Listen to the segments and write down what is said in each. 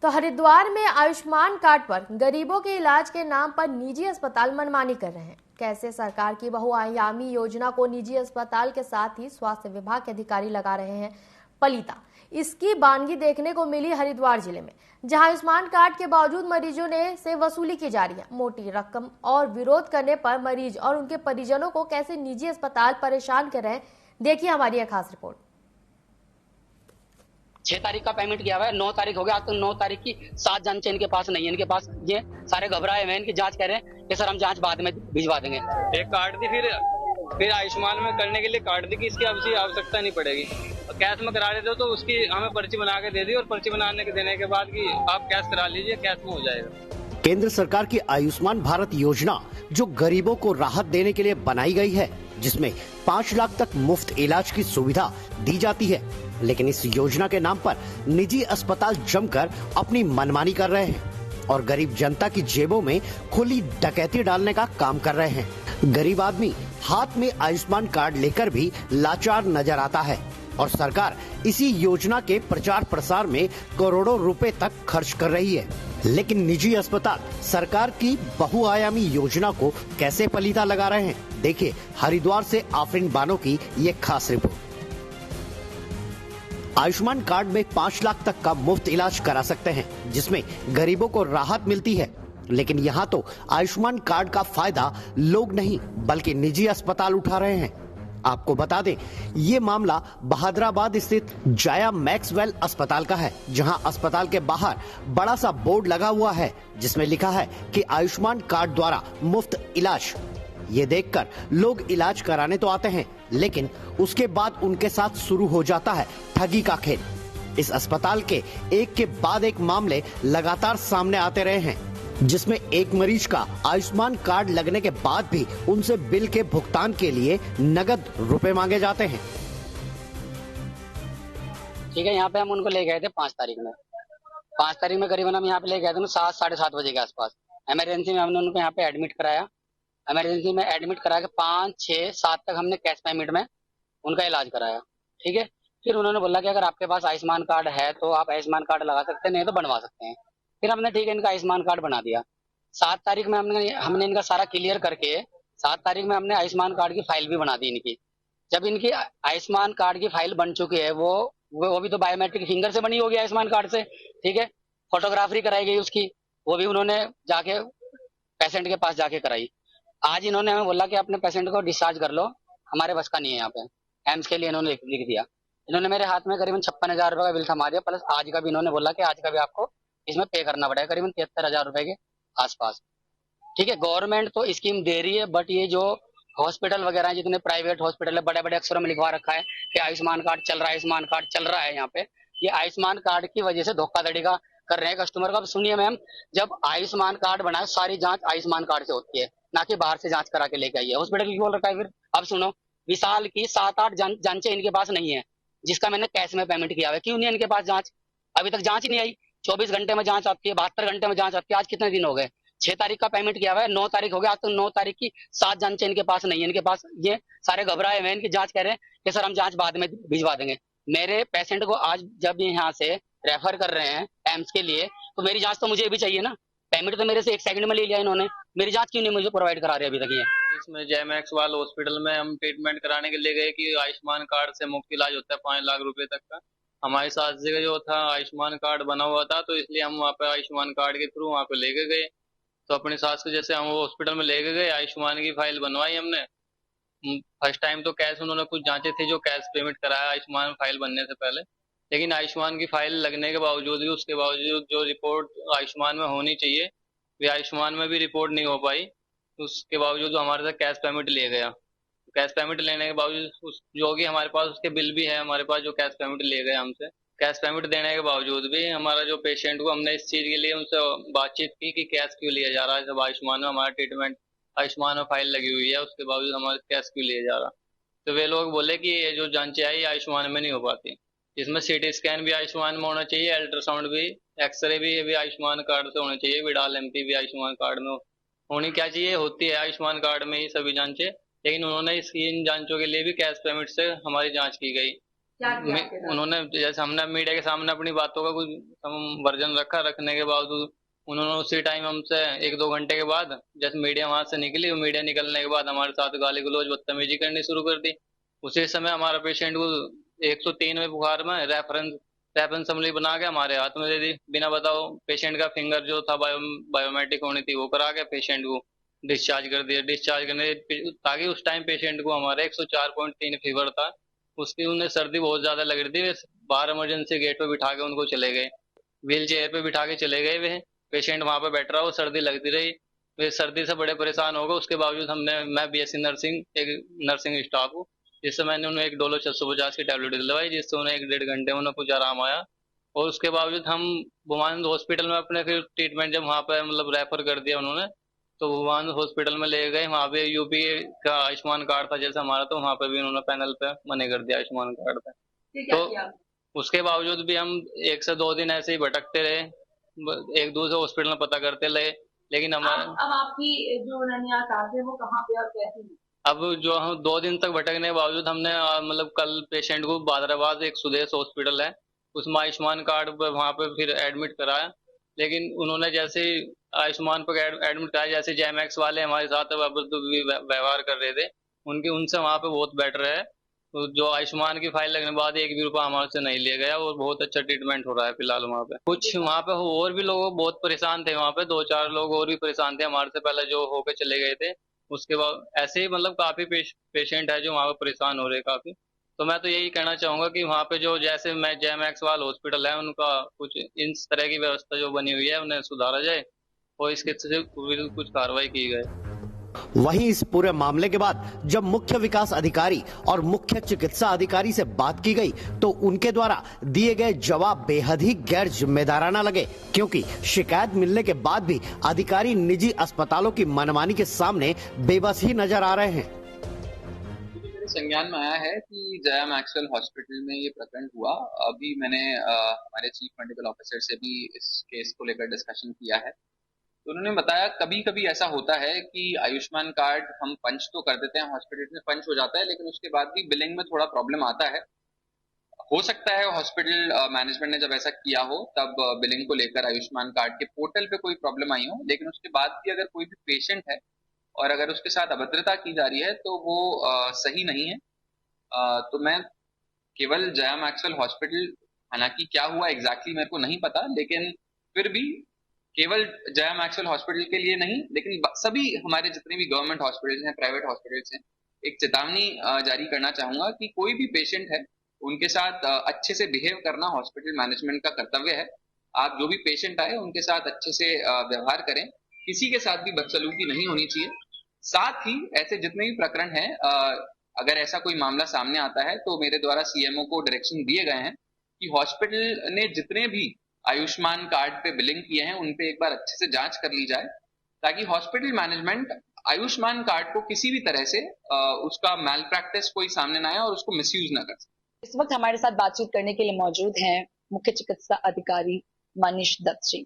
तो हरिद्वार में आयुष्मान कार्ड पर गरीबों के इलाज के नाम पर निजी अस्पताल मनमानी कर रहे हैं। कैसे सरकार की बहुआयामी योजना को निजी अस्पताल के साथ ही स्वास्थ्य विभाग के अधिकारी लगा रहे हैं पलीता, इसकी बानगी देखने को मिली हरिद्वार जिले में, जहां आयुष्मान कार्ड के बावजूद मरीजों ने से वसूली की जा रही है मोटी रकम और विरोध करने पर मरीज और उनके परिजनों को कैसे निजी अस्पताल परेशान कर रहे हैं। देखिए हमारी यह खास रिपोर्ट। 6 तारीख का पेमेंट किया हुआ है, 9 तारीख हो गया, आज तक 9 तारीख की 7 जांच इनके पास नहीं है। इनके पास ये सारे घबराए हुए हैं, इनकी जांच कह रहे हैं कि सर हम जांच बाद में भिजवा देंगे। एक कार्ड दी, फिर आयुष्मान में करने के लिए कार्ड दी कि इसकी आवश्यकता नहीं पड़ेगी। कैश में करा लेते तो उसकी हमें पर्ची बना के दे दी और पर्ची बनाने के देने के बाद कि आप कैश करा लीजिए, कैश में हो जाएगा। केंद्र सरकार की आयुष्मान भारत योजना जो गरीबों को राहत देने के लिए बनाई गई है, जिसमें 5 लाख तक मुफ्त इलाज की सुविधा दी जाती है, लेकिन इस योजना के नाम पर निजी अस्पताल जमकर अपनी मनमानी कर रहे हैं और गरीब जनता की जेबों में खुली डकैती डालने का काम कर रहे हैं। गरीब आदमी हाथ में आयुष्मान कार्ड लेकर भी लाचार नजर आता है और सरकार इसी योजना के प्रचार प्रसार में करोड़ों रुपए तक खर्च कर रही है, लेकिन निजी अस्पताल सरकार की बहुआयामी योजना को कैसे पलीता लगा रहे हैं। देखिए हरिद्वार से आफरीन बानो की ये खास रिपोर्ट। आयुष्मान कार्ड में 5 लाख तक का मुफ्त इलाज करा सकते हैं, जिसमें गरीबों को राहत मिलती है, लेकिन यहाँ तो आयुष्मान कार्ड का फायदा लोग नहीं बल्कि निजी अस्पताल उठा रहे हैं। आपको बता दें, ये मामला बहादुराबाद स्थित जाया मैक्सवेल अस्पताल का है, जहां अस्पताल के बाहर बड़ा सा बोर्ड लगा हुआ है जिसमें लिखा है कि आयुष्मान कार्ड द्वारा मुफ्त इलाज। ये देखकर लोग इलाज कराने तो आते हैं, लेकिन उसके बाद उनके साथ शुरू हो जाता है ठगी का खेल। इस अस्पताल के एक के बाद एक मामले लगातार सामने आते रहे हैं, जिसमें एक मरीज का आयुष्मान कार्ड लगने के बाद भी उनसे बिल के भुगतान के लिए नगद रुपए मांगे जाते हैं। ठीक है, यहाँ पे हम उनको ले गए थे 5 तारीख में। 5 तारीख में करीबन हम यहाँ पे ले गए थे 7 साढ़े 7 बजे के आसपास। इमरजेंसी में हमने उनको यहाँ पे एडमिट कराया। इमरजेंसी में एडमिट करा के 5, 6, 7 तक हमने कैश पेमेंट में उनका इलाज कराया। ठीक है, फिर उन्होंने बोला कि अगर आपके पास आयुष्मान कार्ड है तो आप आयुष्मान कार्ड लगा सकते हैं, नहीं तो बनवा सकते हैं। फिर हमने ठीक है इनका आयुष्मान कार्ड बना दिया। 7 तारीख में हमने इनका सारा क्लियर करके 7 तारीख में हमने आयुष्मान कार्ड की फाइल भी बना दी इनकी। जब इनकी आयुष्मान कार्ड की फाइल बन चुकी है, वो भी तो बायोमेट्रिक फिंगर से बनी होगी आयुष्मान कार्ड से। ठीक है, फोटोग्राफी कराई गई उसकी, वो भी उन्होंने जाके पेशेंट के पास जाके कराई। आज इन्होंने हमें बोला कि अपने पेशेंट को डिस्चार्ज कर लो, हमारे बस का नहीं है। यहाँ पे एम्स के लिए इन्होंने लिख दिया। इन्होंने मेरे हाथ में करीबन 56,000 रुपए का बिल थमा दिया, प्लस आज का भी इन्होंने बोला कि आज का भी आपको इसमें पे करना पड़ेगा, करीबन 73,000 रुपए के आसपास। ठीक है, गवर्नमेंट तो स्कीम दे रही है, बट ये जो हॉस्पिटल वगैरह हैं, जितने प्राइवेट हॉस्पिटल है, बड़े बड़े अक्षरों में लिखवा रखा है कि आयुष्मान कार्ड चल रहा है, आयुष्मान कार्ड चल रहा है। यहाँ पे ये आयुष्मान कार्ड की वजह से धोखाधड़ी का कर रहे हैं कस्टमर का। अब सुनिए मैम, जब आयुष्मान कार्ड बना है, सारी जांच आयुष्मान कार्ड से होती है, ना कि बाहर से जांच करा के लेके आई है। हॉस्पिटल की बोल रखा है। फिर अब सुनो, विशाल की 7-8 जांचें इनके पास नहीं है, जिसका मैंने कैश में पेमेंट किया हुआ है। क्यों नहीं है इनके पास जांच? अभी तक जांच नहीं आई। 24 घंटे में जांच आती है, 72 घंटे में जांच आती है। आज कितने दिन हो गए? 6 तारीख का पेमेंट किया हुआ है, 9 तारीख हो गया, आज तक 9 तारीख की 7 जांचें इनके पास नहीं है। इनके पास ये सारे घबराए हुए हैं, इनकी जांच कह रहे हैं कि सर हम जांच बाद में भिजवा देंगे। मेरे पेशेंट को आज जब यहाँ से रेफर कर रहे हैं एम्स के लिए, तो मेरी जांच तो मुझे भी चाहिए ना। पेमेंट तो मेरे से 1 सेकंड में ले लिया इन्होंने, मेरी जांच क्यों नहीं मुझे प्रोवाइड करा रहे अभी तक? ये इसमें जयमैक्स वाले हॉस्पिटल में हम ट्रीटमेंट कराने के लिए गए कि आयुष्मान कार्ड से मुफ्त इलाज होता है 5 लाख रुपए तक का। हमारी सास जी का जो था आयुष्मान कार्ड बना हुआ था, तो इसलिए हम वहाँ पे आयुष्मान कार्ड के थ्रू वहाँ पे लेके गए। तो अपनी सास को जैसे हम वो हॉस्पिटल में लेके गए, आयुष्मान की फाइल बनवाई हमने। फर्स्ट टाइम तो कैश उन्होंने कुछ जांचे थे जो कैश पेमेंट कराया आयुष्मान फाइल बनने से पहले, लेकिन आयुष्मान की फाइल लगने के बावजूद भी, उसके बावजूद जो रिपोर्ट आयुष्मान में होनी चाहिए वे आयुष्मान में भी रिपोर्ट नहीं हो पाई। उसके बावजूद हमारे से कैश पेमेंट ले गया। कैश पेमेंट लेने के बावजूद जो कि हमारे पास उसके बिल भी है हमारे पास, जो कैश पेमेंट ले गए हमसे। कैश पेमेंट देने के बावजूद भी हमारा जो पेशेंट को, हमने इस चीज के लिए उनसे बातचीत की कि कैश क्यों लिया जा रहा है, जब आयुष्मान में हमारा ट्रीटमेंट आयुष्मान में फाइल लगी हुई है, उसके बावजूद हमारे कैश क्यों लिया जा रहा। तो वे लोग बोले कि ये जो जांचें आई आयुष्मान में नहीं हो पाती, इसमें सीटी स्कैन भी आयुष्मान में होना चाहिए, अल्ट्रासाउंड भी, एक्सरे भी आयुष्मान कार्ड से होने चाहिए, विडाल एमपी भी आयुष्मान कार्ड में होनी क्या चाहिए, होती है आयुष्मान कार्ड में ही सभी जांचें। लेकिन उन्होंने इन जांचों के लिए भी कैश पेमेंट से हमारी जांच की गई। क्या किया आपके साथ? उन्होंने जैसे हमने मीडिया के सामने अपनी बातों का कुछ वर्जन रखने के बावजूद उन्होंने उसी टाइम हमसे 1-2 घंटे के बाद जैसे मीडिया वहां से निकली, मीडिया निकलने के बाद हमारे साथ गाली गलौज बदतमीजी करनी शुरू कर दी। उसी समय हमारा पेशेंट को 103 में बुखार में रेफरेंस अमली बना के हमारे हाथ में दे दी। बिना बताओ पेशेंट का फिंगर जो था बायोमेट्रिक होनी थी वो करा के पेशेंट को डिस्चार्ज कर दिया। डिस्चार्ज करने ताकि उस टाइम पेशेंट को हमारे 104.3 फीवर था, उसकी उन्हें सर्दी बहुत ज्यादा लग रही थी। वे बाहर इमरजेंसी गेट पे बिठा के उनको चले गए, व्हील चेयर पे बिठा के चले गए। वे पेशेंट वहां पे बैठ रहा, वो सर्दी लगती रही, वे सर्दी से बड़े परेशान हो गए। उसके बावजूद मैं बीएससी नर्सिंग एक नर्सिंग स्टाफ हूँ, जिससे मैंने उन्हें एक डोलो 650 की टैबलेट दिलवाई, जिससे उन्हें 1-1.5 घंटे उन्हें कुछ आराम आया। और उसके बावजूद हम भुवानंद हॉस्पिटल में अपने फिर ट्रीटमेंट जब वहाँ पे मतलब रेफर कर दिया उन्होंने, तो भुवानंद हॉस्पिटल में ले गए। वहाँ पे यूपी का आयुष्मान कार्ड था जैसे हमारा, तो वहाँ पे भी उन्होंने पैनल पे मना कर दिया आयुष्मान कार्ड पे। तो उसके बावजूद भी हम 1 से 2 दिन ऐसे ही भटकते रहे, एक दूसरे हॉस्पिटल में पता करते रहे, लेकिन हमारे अब आपकी जो ननियाल कार्ड है वो कहाँ पे और कैसे है? अब जो हम 2 दिन तक भटकने के बावजूद हमने मतलब कल पेशेंट को बादराबाद एक सुदेश हॉस्पिटल है उसमें आयुष्मान कार्ड पे वहाँ पे फिर एडमिट कराया। लेकिन उन्होंने जैसे आयुष्मान पर एडमिट कराया, जैसे जेमैक्स वाले हमारे साथ व्यवहार कर रहे थे, उनसे वहाँ पे बहुत बेटर है। तो जो आयुष्मान की फाइल लगने के बाद 1 भी रुपया हमारे से नहीं लिया गया और बहुत अच्छा ट्रीटमेंट हो रहा है फिलहाल वहाँ पे। कुछ वहाँ पे और भी लोग बहुत परेशान थे, वहाँ पे 2-4 लोग और भी परेशान थे हमारे से पहले जो होके चले गए थे। उसके बाद ऐसे ही मतलब काफी पेशेंट है जो वहाँ पे परेशान हो रहे हैं काफी। तो मैं तो यही कहना चाहूंगा कि वहाँ पे जो जैसे मैं जेमैक्स वाल हॉस्पिटल है उनका कुछ इस तरह की व्यवस्था जो बनी हुई है उन्हें सुधारा जाए और इसके से कुछ कार्रवाई की जाए। वहीं इस पूरे मामले के बाद जब मुख्य विकास अधिकारी और मुख्य चिकित्सा अधिकारी से बात की गई तो उनके द्वारा दिए गए जवाब बेहद ही गैर जिम्मेदाराना लगे, क्योंकि शिकायत मिलने के बाद भी अधिकारी निजी अस्पतालों की मनमानी के सामने बेबस ही नजर आ रहे हैं। मेरे संज्ञान में आया है कि जया मैक्सवेल हॉस्पिटल में ये प्रकरण हुआ। अभी मैंने हमारे चीफ मेडिकल ऑफिसर से भी इस केस को लेकर डिस्कशन किया है, तो उन्होंने बताया कभी कभी ऐसा होता है कि आयुष्मान कार्ड हम पंच तो कर देते हैं, हॉस्पिटल में पंच हो जाता है, लेकिन उसके बाद भी बिलिंग में थोड़ा प्रॉब्लम आता है। हो सकता है हॉस्पिटल मैनेजमेंट ने जब ऐसा किया हो तब बिलिंग को लेकर आयुष्मान कार्ड के पोर्टल पे कोई प्रॉब्लम आई हो, लेकिन उसके बाद भी अगर कोई भी पेशेंट है और अगर उसके साथ अभद्रता की जा रही है तो वो सही नहीं है। तो मैं केवल जया मैक्सवेल हॉस्पिटल, हालांकि क्या हुआ एग्जैक्टली मेरे को नहीं पता, लेकिन फिर भी केवल जया मैक्सवेल हॉस्पिटल के लिए नहीं, लेकिन सभी हमारे जितने भी गवर्नमेंट हॉस्पिटल्स हैं, प्राइवेट हॉस्पिटल्स हैं, एक चेतावनी जारी करना चाहूंगा कि कोई भी पेशेंट है उनके साथ अच्छे से बिहेव करना हॉस्पिटल मैनेजमेंट का कर्तव्य है। आप जो भी पेशेंट आए उनके साथ अच्छे से व्यवहार करें, किसी के साथ भी बदसलूकी नहीं होनी चाहिए। साथ ही ऐसे जितने भी प्रकरण हैं, अगर ऐसा कोई मामला सामने आता है तो मेरे द्वारा सीएमओ को डायरेक्शन दिए गए हैं कि हॉस्पिटल ने जितने भी आयुष्मान कार्ड पे बिलिंग किए हैं उन पे एक बार अच्छे से जांच कर ली जाए, ताकि हॉस्पिटल मैनेजमेंट आयुष्मान कार्ड को किसी भी तरह से उसका मैल प्रैक्टिस कोई सामने ना आए और उसको मिसयूज ना कर सके। इस वक्त हमारे साथ बातचीत करने के लिए मौजूद हैं मुख्य चिकित्सा अधिकारी मनीष दत्त जी।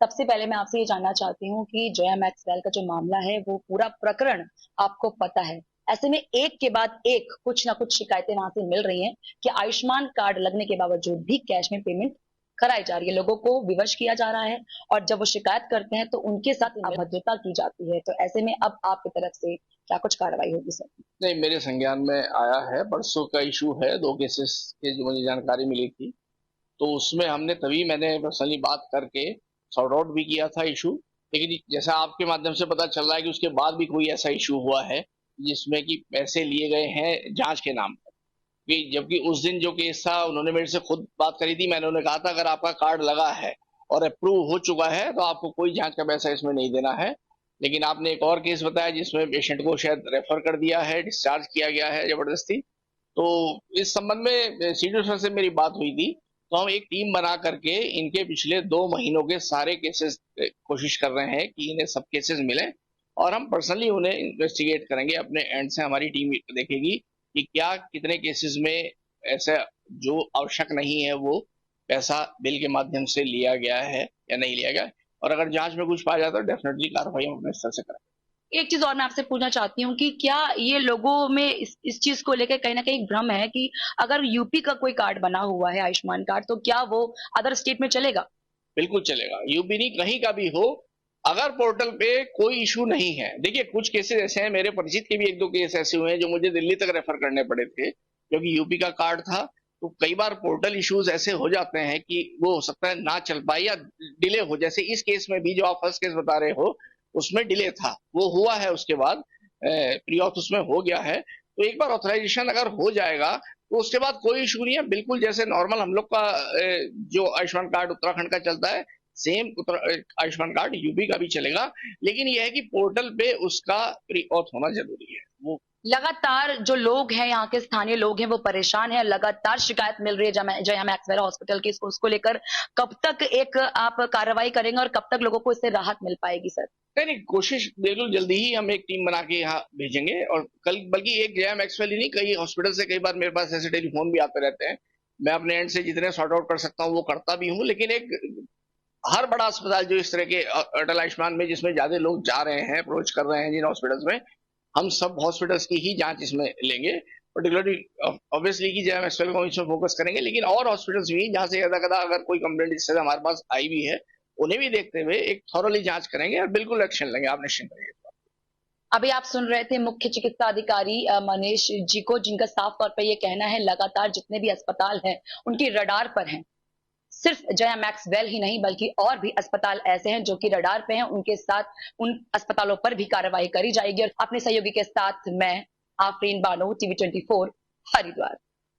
सबसे पहले मैं आपसे ये जानना चाहती हूँ कि जया मैक्सवेल का जो मामला है वो पूरा प्रकरण आपको पता है, ऐसे में एक के बाद एक कुछ ना कुछ शिकायतें वहां से मिल रही हैं कि आयुष्मान कार्ड लगने के बावजूद भी कैश में पेमेंट कराई जा रही है, लोगों को विवश किया जा रहा है और जब वो शिकायत करते हैं तो उनके साथ अभद्रता की जाती है। तो ऐसे में अब आपकी तरफ से क्या कुछ कार्रवाई होगी सर? नहीं, मेरे संज्ञान में आया है, परसों का इशू है, 2 केसेस की जो मुझे जानकारी मिली थी, तो उसमें मैंने पर्सनली बात करके सॉर्ट आउट भी किया था इशू। लेकिन जैसा आपके माध्यम से पता चल रहा है कि उसके बाद भी कोई ऐसा इशू हुआ है जिसमें कि पैसे लिए गए हैं जांच के नाम पर, जबकि उस दिन जो केस था उन्होंने मेरे से खुद बात करी थी। मैंने उन्हें कहा था अगर आपका कार्ड लगा है और अप्रूव हो चुका है तो आपको कोई जांच का पैसा इसमें नहीं देना है। लेकिन आपने एक और केस बताया जिसमें पेशेंट को शायद रेफर कर दिया है, डिस्चार्ज किया गया है जबरदस्ती। तो इस संबंध में सीडीओ सर से मेरी बात हुई थी, तो हम एक टीम बना करके इनके पिछले 2 महीनों के सारे केसेस कोशिश कर रहे हैं कि इन्हें सब केसेस मिले और हम पर्सनली उन्हें इन्वेस्टिगेट करेंगे। अपने एंड से हमारी टीम देखेगी कि क्या कितने केसेस में ऐसा जो आवश्यक नहीं है वो पैसा बिल के माध्यम से लिया गया है या नहीं लिया गया, और अगर जांच में कुछ पाया जाता है तो डेफिनेटली कार्रवाई हम अपने स्तर से करेंगे। एक चीज और मैं आपसे पूछना चाहती हूँ कि क्या ये लोगों में इस चीज को लेकर कहीं ना कहीं एक भ्रम है कि अगर यूपी का कोई कार्ड बना हुआ है आयुष्मान कार्ड तो क्या वो अदर स्टेट में चलेगा? बिल्कुल चलेगा, यूपी नहीं कहीं का भी हो, अगर पोर्टल पे कोई इशू नहीं है। देखिए कुछ केसेस ऐसे हैं, मेरे परिचित के भी एक दो केस ऐसे हुए हैं जो मुझे दिल्ली तक रेफर करने पड़े थे क्योंकि यूपी का कार्ड था। तो कई बार पोर्टल इश्यूज ऐसे हो जाते हैं कि वो हो सकता है ना चल पाए या डिले हो, जैसे इस केस में भी जो आप फर्स्ट केस बता रहे हो उसमें डिले था, वो हुआ है, उसके बाद प्री ऑथ उसमें हो गया है। तो एक बार ऑथराइजेशन अगर हो जाएगा तो उसके बाद कोई इशू नहीं है, बिल्कुल जैसे नॉर्मल हम लोग का जो आयुष्मान कार्ड उत्तराखंड का चलता है सेम आयुष्मान कार्ड यूपी का भी चलेगा। लेकिन यह है कि पोर्टल पे उसका प्री ऑथ होना जरूरी है। वो लगातार जो लोग हैं, यहाँ के स्थानीय लोग हैं, वो परेशान हैं। लगातार शिकायत मिल रही है जय मैक्सवेल हॉस्पिटल की। उसको लेकर कब तक एक आप कार्रवाई करेंगे और कब तक लोगों को इससे राहत मिल पाएगी सर? नहीं, कोशिश बिल्कुल जल्दी ही हम एक टीम बना के यहाँ भेजेंगे। और कल बल्कि एक जय मैक्सवेल ही नहीं, कई हॉस्पिटल से कई बार मेरे पास ऐसे टेलीफोन भी आते रहते हैं। मैं अपने एंड से जितने सॉर्ट आउट कर सकता हूँ वो करता भी हूँ। लेकिन एक हर बड़ा अस्पताल जो इस तरह के अटल आयुष्मान में जिसमें ज्यादा लोग जा रहे हैं, अप्रोच कर रहे हैं जिन हॉस्पिटल्स में, हम सब हॉस्पिटल्स की ही जांच इसमें लेंगे। पर्टिकुलरली ऑब्वियसली की जय मैक्सवेल को इसमें फोकस करेंगे, लेकिन और हॉस्पिटल्स भी जहां से ज्यादा कदा अगर कोई कंप्लेंट इससे हमारे पास आई भी है उन्हें भी देखते हुए एक थॉरली जांच करेंगे और बिल्कुल एक्शन लेंगे, आप निश्चिंत रहिए। अभी आप सुन रहे थे मुख्य चिकित्सा अधिकारी मनीष जी को, जिनका साफ तौर पर यह कहना है लगातार जितने भी अस्पताल हैं उनकी रडार पर हैं। सिर्फ जया मैक्सवेल ही नहीं बल्कि और भी अस्पताल ऐसे हैं जो कि रडार पे हैं, उनके साथ उन अस्पतालों पर भी कार्रवाई करी जाएगी। और अपने सहयोगी के साथ मैं आफरीन बानो, TV 24 हरिद्वार।